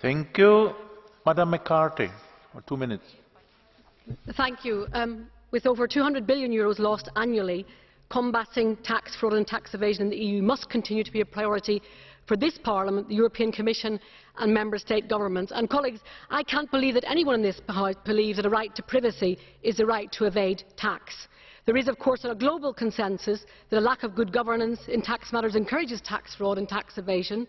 Thank you. Madam McCarthy, for 2 minutes. Thank you. With over €200 billion lost annually, combating tax fraud and tax evasion in the EU must continue to be a priority for this Parliament, the European Commission and Member State governments. And colleagues, I can't believe that anyone in this House believes that a right to privacy is the right to evade tax. There is, of course, a global consensus that a lack of good governance in tax matters encourages tax fraud and tax evasion.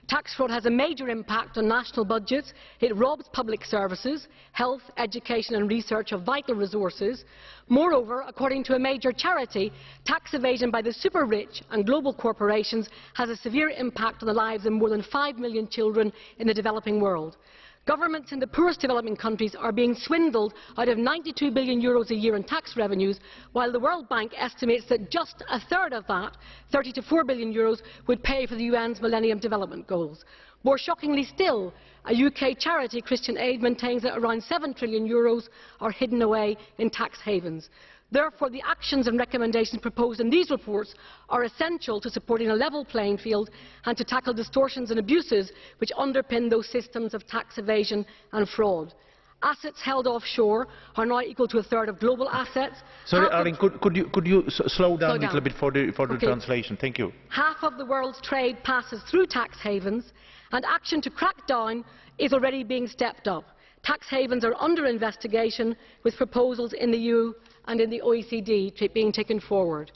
Tax fraud has a major impact on national budgets. It robs public services, health, education and research of vital resources. Moreover, according to a major charity, tax evasion by the super-rich and global corporations has a severe impact on the lives of more than 5 million children in the developing world. Governments in the poorest developing countries are being swindled out of €92 billion a year in tax revenues, while the World Bank estimates that just a third of that, €30 to £4 billion, would pay for the UN's Millennium Development Goals. More shockingly still, a UK charity, Christian Aid, maintains that around €7 trillion are hidden away in tax havens. Therefore, the actions and recommendations proposed in these reports are essential to supporting a level playing field and to tackle distortions and abuses which underpin those systems of tax evasion and fraud. Assets held offshore are now equal to a third of global assets. Sorry, Arlene, could you slow down a little bit for the translation? Thank you. Half of the world's trade passes through tax havens, and action to crack down is already being stepped up. Tax havens are under investigation, with proposals in the EU and in the OECD being taken forward.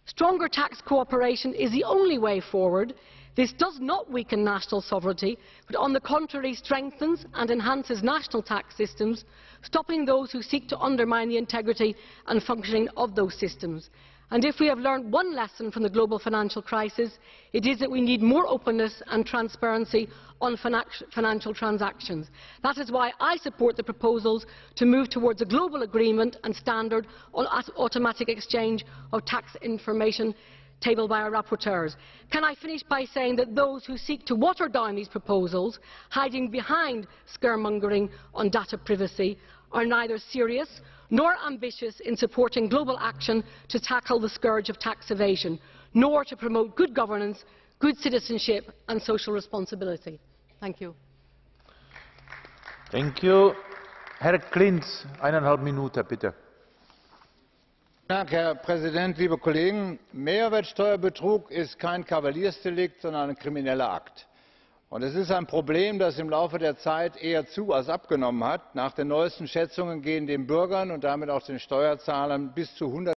Stronger tax cooperation is the only way forward. This does not weaken national sovereignty, but on the contrary strengthens and enhances national tax systems, stopping those who seek to undermine the integrity and functioning of those systems. And if we have learned one lesson from the global financial crisis, it is that we need more openness and transparency on financial transactions. That is why I support the proposals to move towards a global agreement and standard on automatic exchange of tax information tabled by our rapporteurs. Can I finish by saying that those who seek to water down these proposals, hiding behind scaremongering on data privacy, are neither serious nor ambitious in supporting global action to tackle the scourge of tax evasion, nor to promote good governance, good citizenship and social responsibility. Thank you. Thank you. Herr Klinz, 1,5 Minuten, bitte. Herr Präsident, liebe Kollegen! Mehrwertsteuerbetrug ist kein Kavaliersdelikt, sondern ein krimineller Akt. Und es ist ein Problem, das im Laufe der Zeit eher zu als abgenommen hat. Nach den neuesten Schätzungen gehen den Bürgern und damit auch den Steuerzahlern bis zu